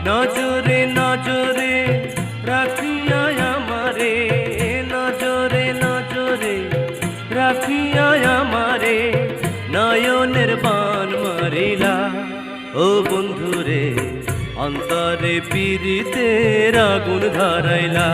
নজরে নজরে রাখিয়া আমারে, নজরে নজরে রাখিয়া আমারে নয়নের বান মারিলা। ও বন্ধুরে অন্তরে পীড়িতের আগুন ধরাইলা।